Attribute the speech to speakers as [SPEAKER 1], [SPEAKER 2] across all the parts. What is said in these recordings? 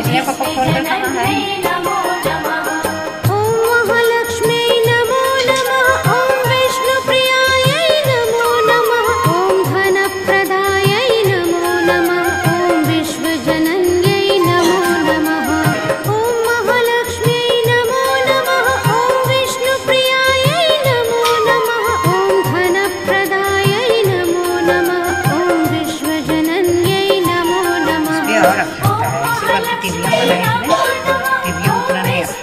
[SPEAKER 1] इसलिए पापा फोन कर कहाँ है। और अच्छा है इसी बात की टीवियाँ बनाई इसने, टीवियाँ उतना नहीं अच्छा है।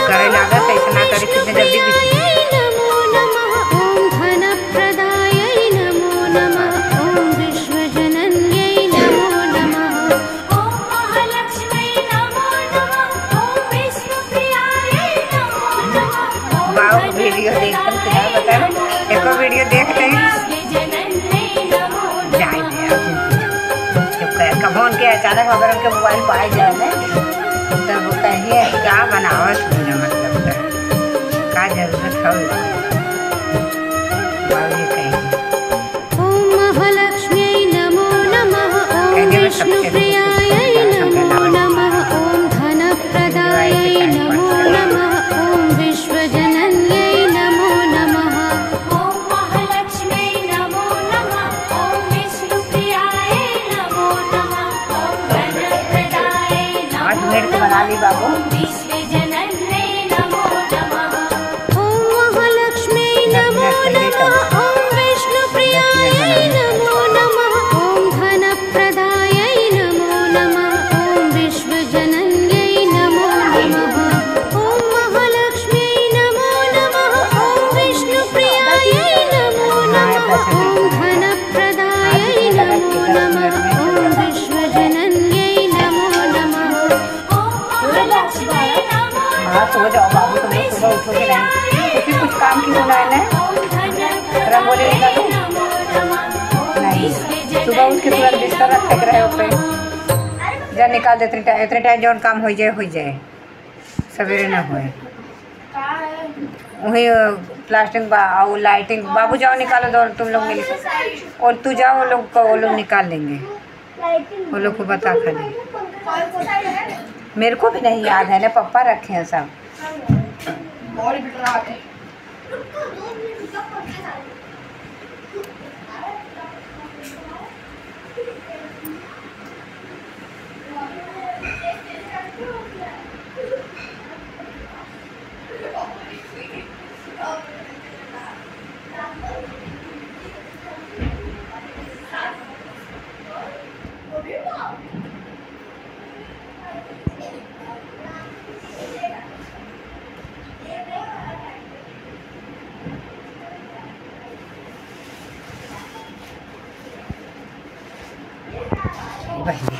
[SPEAKER 1] करे लागत इतना करे कितने जल्दी बीत वीडियो देखकर बता एक वीडियो देखते हैं कभों के अचानक अगर उनके मोबाइल पाए जाए ना तब वो कहिए क्या बनावट बिना मतलब का जरूरत है ये कहेंगे
[SPEAKER 2] ओम महालक्ष्मी नमो नमः ओम विष्णुप्रियाय नमो नमः ओम धनप्रदाय नमो नमः ओम विश्वजनन्यै नमो नमः ओम महालक्ष्मी नमो नमः ओम विष्णुप्रियाय नमो नमः ओम धनप्रदाय
[SPEAKER 1] आज मेरे को बना ली बाबू
[SPEAKER 2] विश्वजनन्यै नमो नमः ओम महालक्ष्मी नमो नमः ओम विष्णुप्रियाय नमो नमः ओम धनप्रदाय नमो नमः ओम विश्वजनन्यै नमो नमः ओम महालक्ष्मी नमो नमः ओम विष्णुप्रियाय नमो नमः ओम धनप्रदाय नमो नमः ओम विश्वजनन्यै नमो नमः ओम महालक्ष्मी नमो
[SPEAKER 1] हाँ सो जाओ बाबू तुम लोग सुबह उठोगे नहीं तो कुछ काम की होना है ना रंगोली निकालो नहीं सुबह उठ के पूरा बिस्तर रख रहे हो पे जा निकाल दे इतने टाइम जो काम हो जाए सवेरे ना होए वही प्लास्टिक और लाइटिंग बाबू जाओ निकालो दो तुम लोग मिल और तू जाओ वो लोग निकाल लेंगे वो लोग को बता खाली मेरे को भी नहीं याद है ना पापा रखे हैं सब भाई